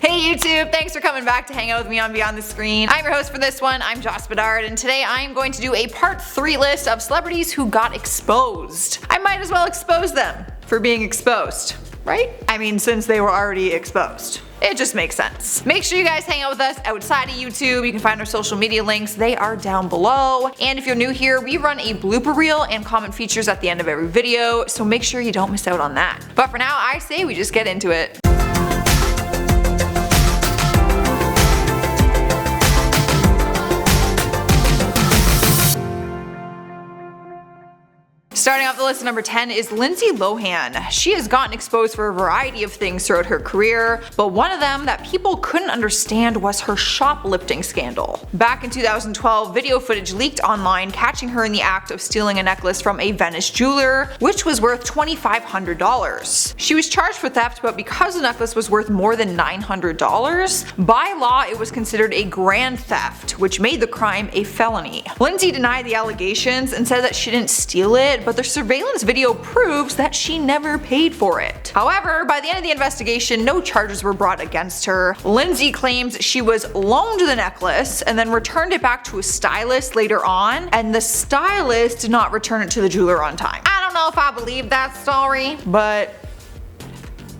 Hey YouTube, thanks for coming back to hang out with me on Beyond the Screen. I'm your host for this one, I'm Joss Bedard, and today I am going to do a part 3 list of celebrities who got exposed. I might as well expose them for being exposed, right? I mean, since they were already exposed. It just makes sense. Make sure you guys hang out with us outside of YouTube. You can find our social media links, they are down below. And if you're new here, we run a blooper reel and comment features at the end of every video, so make sure you don't miss out on that. But for now, I say we just get into it. Starting off the list at number 10 is Lindsay Lohan. She has gotten exposed for a variety of things throughout her career, but one of them that people couldn't understand was her shoplifting scandal. Back in 2012, video footage leaked online catching her in the act of stealing a necklace from a Venice jeweler, which was worth $2,500. She was charged for theft, but because the necklace was worth more than $900, by law it was considered a grand theft, which made the crime a felony. Lindsay denied the allegations and said that she didn't steal it, but the surveillance video proves that she never paid for it. However, by the end of the investigation, no charges were brought against her. Lindsay claims she was loaned the necklace and then returned it back to a stylist later on, and the stylist did not return it to the jeweler on time. I don't know if I believe that story, but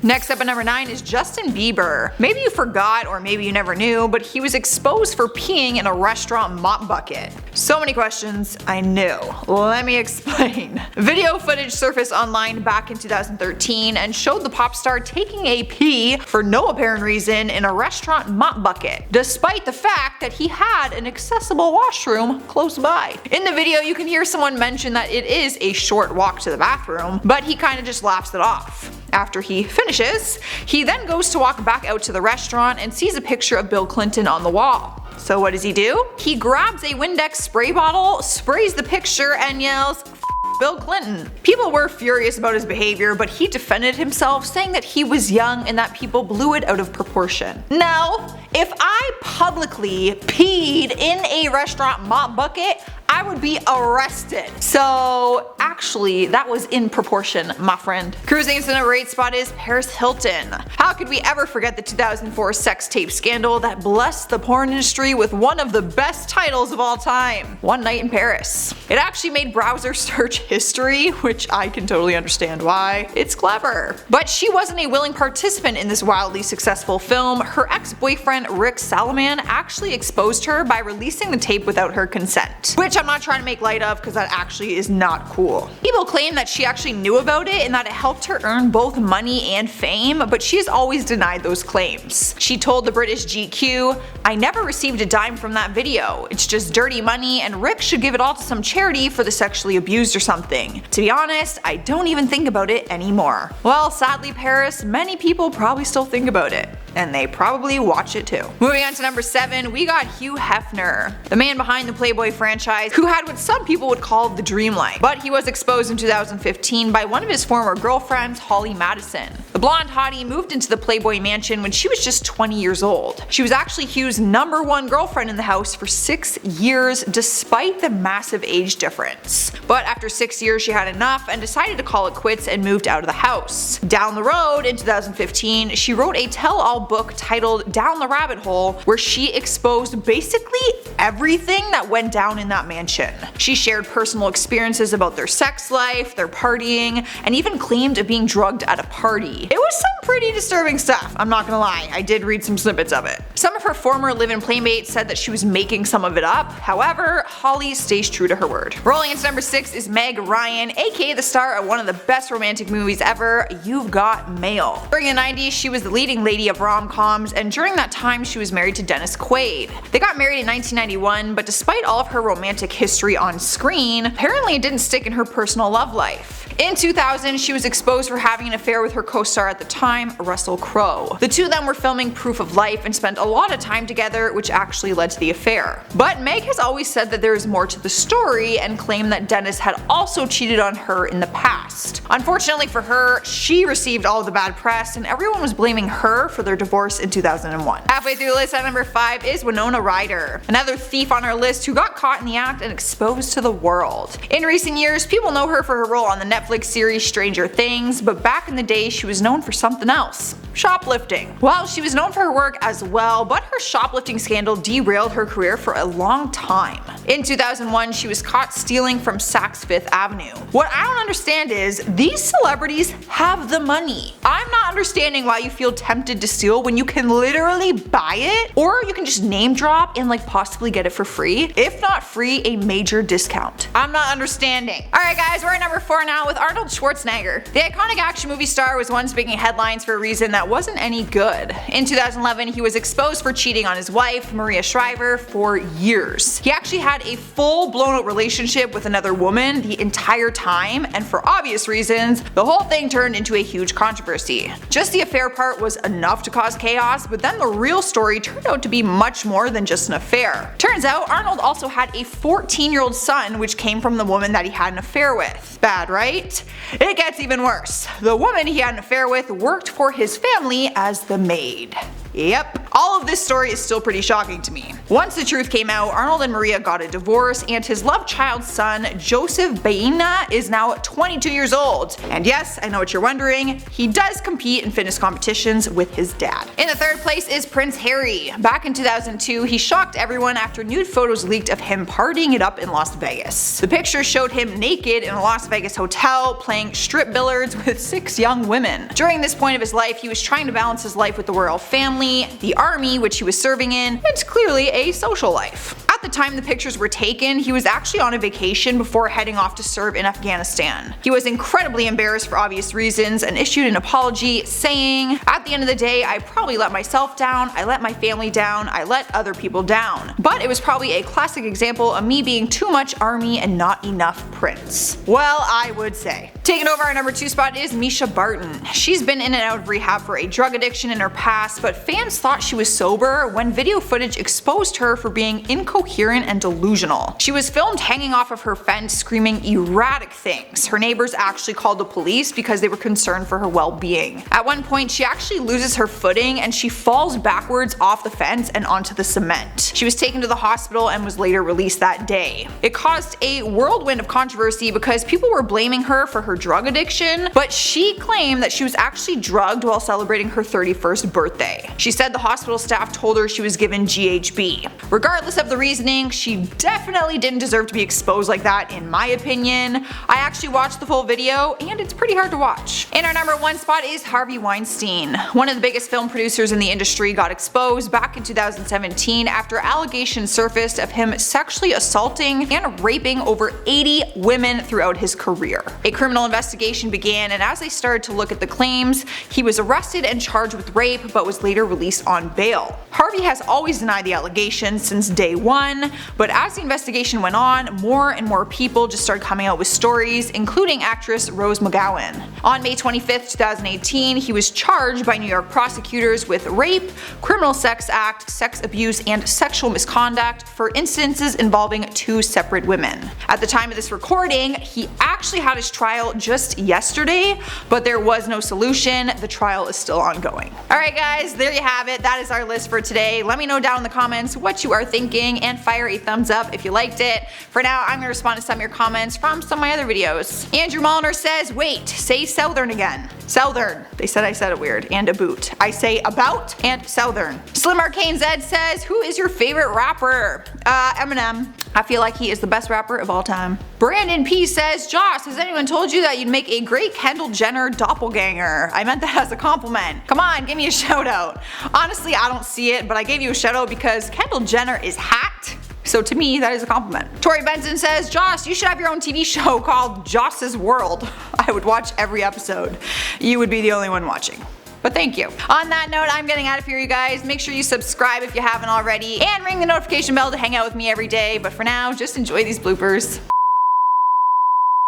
next up at number 9 is Justin Bieber. Maybe you forgot or maybe you never knew, but he was exposed for peeing in a restaurant mop bucket. So many questions, I knew. Let me explain. Video footage surfaced online back in 2013 and showed the pop star taking a pee for no apparent reason in a restaurant mop bucket, despite the fact that he had an accessible washroom close by. In the video you can hear someone mention that it is a short walk to the bathroom, but he kinda just laughs it off. After he finishes, he then goes to walk back out to the restaurant and sees a picture of Bill Clinton on the wall. So what does he do? He grabs a Windex spray bottle, sprays the picture, and yells, "F Bill Clinton." People were furious about his behavior, but he defended himself, saying that he was young and that people blew it out of proportion. Now, if I publicly peed in a restaurant mop bucket, I would be arrested. So actually, that was in proportion, my friend. Cruising into the number 8 spot is Paris Hilton. How could we ever forget the 2004 sex tape scandal that blessed the porn industry with one of the best titles of all time, One Night in Paris. It actually made browser search history, which I can totally understand why. It's clever. But she wasn't a willing participant in this wildly successful film. Her ex-boyfriend Rick Salomon actually exposed her by releasing the tape without her consent, which I'm not trying to make light of because that actually is not cool. People claim that she actually knew about it and that it helped her earn both money and fame, but she has always denied those claims. She told the British GQ, "I never received a dime from that video. It's just dirty money and Rick should give it all to some charity for the sexually abused or something. To be honest, I don't even think about it anymore." Well, sadly Paris, many people probably still think about it. And they probably watch it too. Moving on to number 7, we got Hugh Hefner, the man behind the Playboy franchise who had what some people would call the dream life. But he was exposed in 2015 by one of his former girlfriends, Holly Madison. The blonde hottie moved into the Playboy mansion when she was just 20 years old. She was actually Hugh's #1 girlfriend in the house for 6 years despite the massive age difference. But after 6 years she had enough and decided to call it quits and moved out of the house. Down the road in 2015, she wrote a tell-all book titled Down the Rabbit Hole, where she exposed basically everything that went down in that mansion. She shared personal experiences about their sex life, their partying, and even claimed of being drugged at a party. It was some pretty disturbing stuff, I'm not gonna lie. I did read some snippets of it. Some of her former live-in playmates said that she was making some of it up. However, Holly stays true to her word. Rolling into number 6 is Meg Ryan, aka the star of one of the best romantic movies ever, You've Got Mail. During the 90s, she was the leading lady of rom-coms, and during that time she was married to Dennis Quaid. They got married in 1991, but despite all of her romantic history on screen, apparently it didn't stick in her personal love life. In 2000, she was exposed for having an affair with her co-star at the time, Russell Crowe. The two of them were filming Proof of Life and spent a lot of time together, which actually led to the affair. But Meg has always said that there is more to the story and claimed that Dennis had also cheated on her in the past. Unfortunately for her, she received all of the bad press and everyone was blaming her for their divorce in 2001. Halfway through the list at number 5 is WINONA RYDER, another thief on our list who got caught in the act and exposed to the world. In recent years, people know her for her role on the Netflix series Stranger Things, but back in the day she was known for something something else. Shoplifting. Well, she was known for her work as well, but her shoplifting scandal derailed her career for a long time. In 2001, she was caught stealing from Saks Fifth Avenue. What I don't understand is, these celebrities have the money. I'm not understanding why you feel tempted to steal when you can literally buy it, or you can just name drop and like possibly get it for free. If not free, a major discount. I'm not understanding. Alright guys, we're at number 4 now with Arnold Schwarzenegger. The iconic action movie star was once making headlines for a reason that wasn't any good. In 2011, he was exposed for cheating on his wife, Maria Shriver, for years. He actually had a full blown out relationship with another woman the entire time, and for obvious reasons, the whole thing turned into a huge controversy. Just the affair part was enough to cause chaos, but then the real story turned out to be much more than just an affair. Turns out Arnold also had a 14-year-old son which came from the woman that he had an affair with. Bad, right? It gets even worse. The woman he had an affair with worked for his family as the maid. Yep. All of this story is still pretty shocking to me. Once the truth came out, Arnold and Maria got a divorce, and his love child's son, Joseph Baena, is now 22 years old. And yes, I know what you're wondering, he does compete in fitness competitions with his dad. In the 3rd place is Prince Harry. Back in 2002, he shocked everyone after nude photos leaked of him partying it up in Las Vegas. The pictures showed him naked in a Las Vegas hotel playing strip billiards with 6 young women. During this point of his life, he was trying to balance his life with the royal family, the army which he was serving in, and clearly a social life. At the time the pictures were taken, he was actually on a vacation before heading off to serve in Afghanistan. He was incredibly embarrassed for obvious reasons and issued an apology saying, "At the end of the day, I probably let myself down, I let my family down, I let other people down. But it was probably a classic example of me being too much army and not enough prince." Well, I would say. Taking over our number 2 spot is MISCHA Barton. She's been in and out of rehab for a drug addiction in her past, but fans thought she was sober when video footage exposed her for being incoherent and delusional. She was filmed hanging off of her fence screaming erratic things. Her neighbors actually called the police because they were concerned for her well-being. At one point, she actually loses her footing and she falls backwards off the fence and onto the cement. She was taken to the hospital and was later released that day. It caused a whirlwind of controversy because people were blaming her for her drug addiction, but she claimed that she was actually drugged while celebrating her 31st birthday. She said the hospital staff told her she was given GHB. Regardless of the reasoning, she definitely didn't deserve to be exposed like that in my opinion. I actually watched the full video and it's pretty hard to watch. In our number 1 spot is Harvey Weinstein. One of the biggest film producers in the industry got exposed back in 2017 after allegations surfaced of him sexually assaulting and raping over 80 women throughout his career. A criminal investigation began, and as they started to look at the claims, he was arrested and charged with rape but was later released on bail. Harvey has always denied the allegations since day one, but as the investigation went on, more and more people just started coming out with stories, including actress Rose McGowan. On May 25th, 2018, he was charged by New York prosecutors with rape, criminal sex act, sex abuse, and sexual misconduct for instances involving 2 separate women. At the time of this recording, he actually had his trial just yesterday, but there was no solution. The trial is still ongoing. Alright guys, there you have it. That is our list for today. Let me know down in the comments what you are thinking and fire a thumbs up if you liked it. For now, I'm going to respond to some of your comments from some of my other videos. Andrew Mulliner says, wait, say Southern again. Southern. They said I said it weird. And a boot. I say about and Southern. Slim Arcane Zed says, who is your favorite rapper? Eminem. I feel like he is the best rapper of all time. Brandon P says, Joss, has anyone told you that you'd make a great Kendall Jenner doppelganger? I meant that as a compliment. Come on, give me a shout out. Honestly, I don't see it, but I gave you a shout out because Kendall Jenner is hot. So to me, that is a compliment. Tori Benson says, Joss, you should have your own TV show called Joss's World. I would watch every episode. You would be the only one watching. But thank you. On that note, I'm getting out of here, you guys. Make sure you subscribe if you haven't already, and ring the notification bell to hang out with me every day. But for now, just enjoy these bloopers.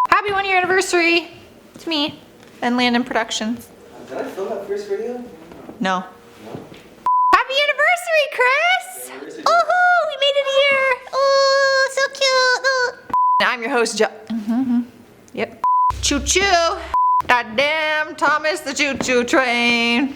Happy 1-year anniversary to me and Landon Productions. Did I film that first video? No. Happy anniversary, Chris! Oh, we made it here! Oh, so cute! I'm your host, Yep. Choo choo! Goddamn Thomas the choo choo train!